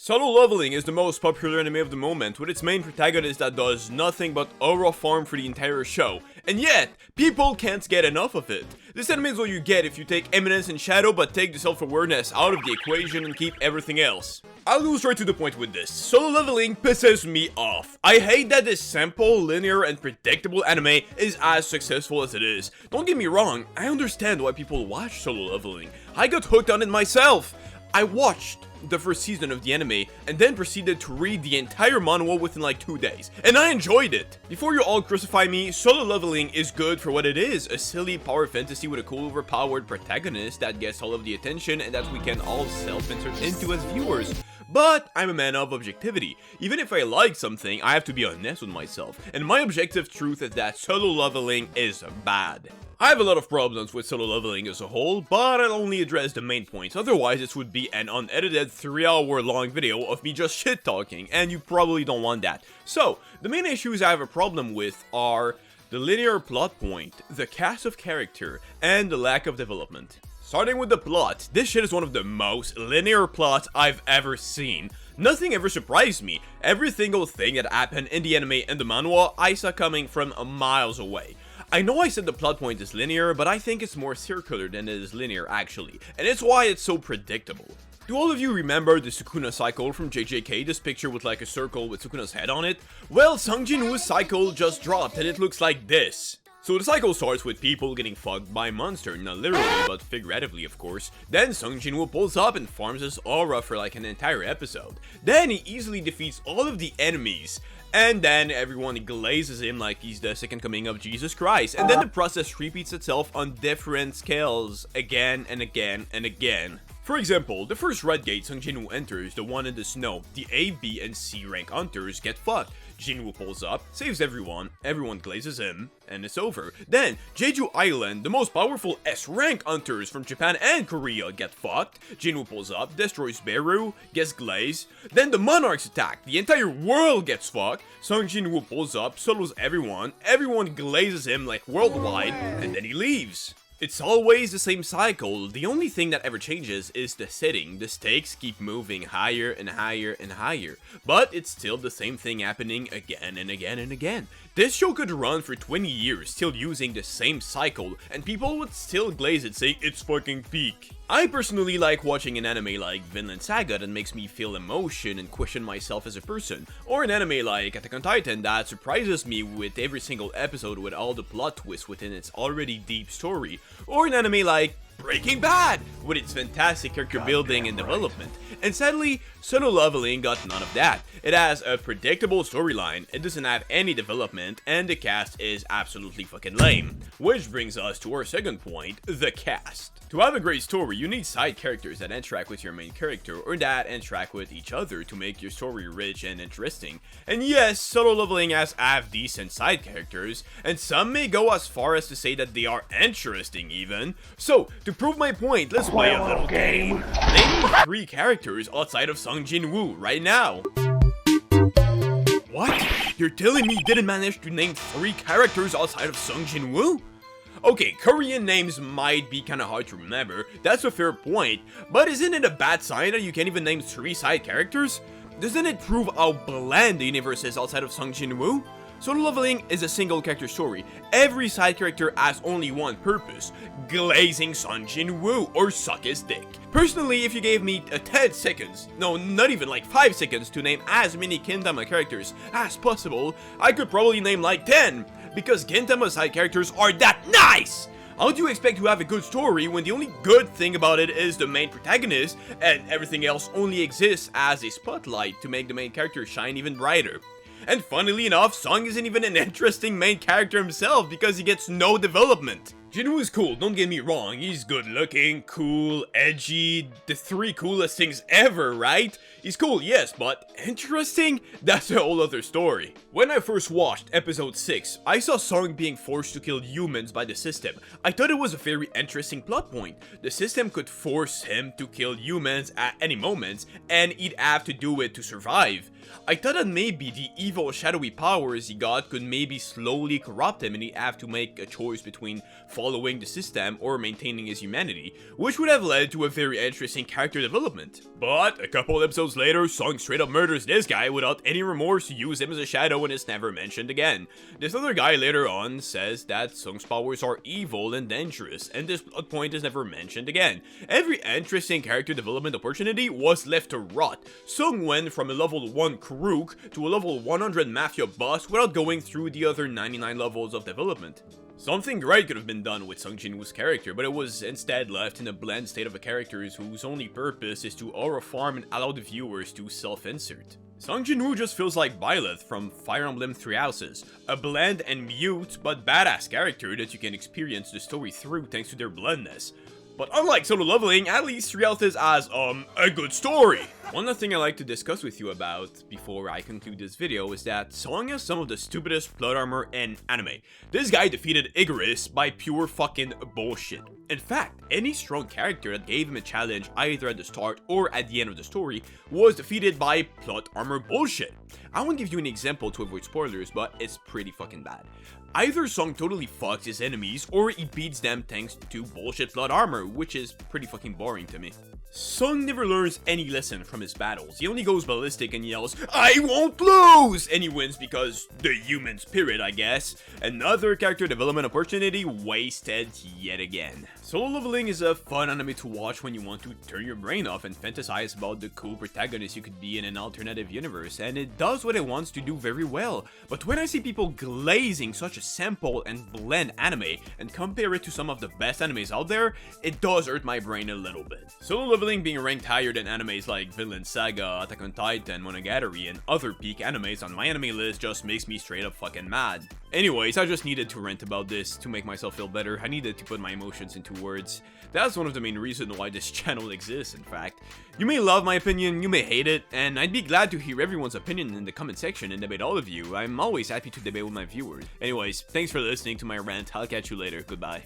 Solo Leveling is the most popular anime of the moment, with its main protagonist that does nothing but aura farm for the entire show. And yet, people can't get enough of it. This anime is what you get if you take Eminence and Shadow but take the self-awareness out of the equation and keep everything else. I'll go straight to the point with this. Solo Leveling pisses me off. I hate that this simple, linear, and predictable anime is as successful as it is. Don't get me wrong, I understand why people watch Solo Leveling. I got hooked on it myself. I watched the first season of the anime and then proceeded to read the entire manhwa within like 2 days, and I enjoyed it. Before you all crucify me, Solo Leveling is good for what it is, a silly power fantasy with a cool overpowered protagonist that gets all of the attention and that we can all self-insert into as viewers. But I'm a man of objectivity. Even if I like something, I have to be honest with myself, and my objective truth is that Solo Leveling is bad. I have a lot of problems with Solo Leveling as a whole, but I'll only address the main points, otherwise this would be an unedited 3-hour long video of me just shit talking, and you probably don't want that. So, the main issues I have a problem with are the linear plot point, the cast of character, and the lack of development. Starting with the plot, this shit is one of the most linear plots I've ever seen. Nothing ever surprised me. Every single thing that happened in the anime and the manhwa, I saw coming from miles away. I know I said the plot point is linear, but I think it's more circular than it is linear actually, and it's why it's so predictable. Do all of you remember the Sukuna cycle from JJK, this picture with like a circle with Sukuna's head on it? Well, Sung-Jin-woo's cycle just dropped and it looks like this. So the cycle starts with people getting fucked by a monster, not literally, but figuratively of course. Then Sung-Jin-woo pulls up and farms his aura for like an entire episode. Then he easily defeats all of the enemies. And then everyone glazes him like he's the second coming of Jesus Christ. And then the process repeats itself on different scales, again and again and again. For example, the first red gate Sung-Jin-woo enters, the one in the snow, the A, B, and C rank hunters get fucked. Jin-woo pulls up, saves everyone glazes him, and it's over. Then, Jeju Island, the most powerful S-rank hunters from Japan and Korea get fucked. Jin-woo pulls up, destroys Beru, gets glazed. Then the monarchs attack, the entire world gets fucked. Sung-Jin-woo pulls up, solos everyone glazes him like worldwide, and then he leaves. It's always the same cycle. The only thing that ever changes is the setting. The stakes keep moving higher and higher and higher, but it's still the same thing happening again and again and again. This show could run for 20 years still using the same cycle, and people would still glaze it saying it's fucking peak. I personally like watching an anime like Vinland Saga that makes me feel emotion and question myself as a person, or an anime like Attack on Titan that surprises me with every single episode with all the plot twists within its already deep story, or an anime like Breaking Bad with its fantastic character building and development. And sadly, Solo Leveling got none of that. It has a predictable storyline, it doesn't have any development, and the cast is absolutely fucking lame. Which brings us to our second point, the cast. To have a great story, you need side characters that interact with your main character, or that interact with each other to make your story rich and interesting. And yes, Solo Leveling has half-decent side characters, and some may go as far as to say that they are interesting even. So, to prove my point, let's play a little game. Name me 3 characters outside of Sung-Jin-woo right now. What? You're telling me you didn't manage to name 3 characters outside of Sung-Jin-woo? Okay, Korean names might be kinda hard to remember, that's a fair point, but isn't it a bad sign that you can't even name 3 side characters? Doesn't it prove how bland the universe is outside of Sung-Jin-woo? Solo Leveling is a single character story. Every side character has only one purpose, glazing Sung-Jin-woo or suck his dick. Personally, if you gave me 10 seconds, no, not even like 5 seconds to name as many Gintama characters as possible, I could probably name like 10, because Gintama side characters are that nice! How do you expect to have a good story when the only good thing about it is the main protagonist, and everything else only exists as a spotlight to make the main character shine even brighter? And funnily enough, Sung isn't even an interesting main character himself because he gets no development. Jin-woo is cool, don't get me wrong, he's good looking, cool, edgy, the 3 coolest things ever, right? He's cool, yes, but interesting? That's a whole other story. When I first watched episode 6, I saw Sung being forced to kill humans by the system. I thought it was a very interesting plot point. The system could force him to kill humans at any moment, and he'd have to do it to survive. I thought that maybe the evil shadowy powers he got could maybe slowly corrupt him and he'd have to make a choice between following the system or maintaining his humanity, which would have led to a very interesting character development. But a couple episodes later, Sung straight up murders this guy without any remorse to use him as a shadow and is never mentioned again. This other guy later on says that Sung's powers are evil and dangerous, and this plot point is never mentioned again. Every interesting character development opportunity was left to rot. Sung went from a level 1 crook to a level 100 mafia boss without going through the other 99 levels of development. Something great could have been done with Sung-Jin-woo's character, but it was instead left in a bland state of a character whose only purpose is to aura farm and allow the viewers to self-insert. Sung-Jin-woo just feels like Byleth from Fire Emblem Three Houses, a bland and mute but badass character that you can experience the story through thanks to their blandness. But unlike Solo Leveling, at least Three Houses has, a good story! One other thing I like to discuss with you about before I conclude this video is that Sung has some of the stupidest plot armor in anime. This guy defeated Icarus by pure fucking bullshit. In fact, any strong character that gave him a challenge either at the start or at the end of the story was defeated by plot armor bullshit. I won't give you an example to avoid spoilers, but it's pretty fucking bad. Either Sung totally fucks his enemies or he beats them thanks to bullshit plot armor, which is pretty fucking boring to me. Sung never learns any lesson from his battles. He only goes ballistic and yells, "I won't lose!" and he wins because the human spirit, I guess. Another character development opportunity wasted yet again. Solo Leveling is a fun anime to watch when you want to turn your brain off and fantasize about the cool protagonist you could be in an alternative universe, and it does what it wants to do very well. But when I see people glazing such a simple and bland anime and compare it to some of the best animes out there, it does hurt my brain a little bit. Solo Leveling being ranked higher than animes like Vinland Saga, Attack on Titan, Monogatari, and other peak animes on my anime list just makes me straight up fucking mad. Anyways, I just needed to rant about this to make myself feel better. I needed to put my emotions into words. That's one of the main reasons why this channel exists, in fact. You may love my opinion, you may hate it, and I'd be glad to hear everyone's opinion in the comment section and debate all of you. I'm always happy to debate with my viewers. Anyways, thanks for listening to my rant. I'll catch you later. Goodbye.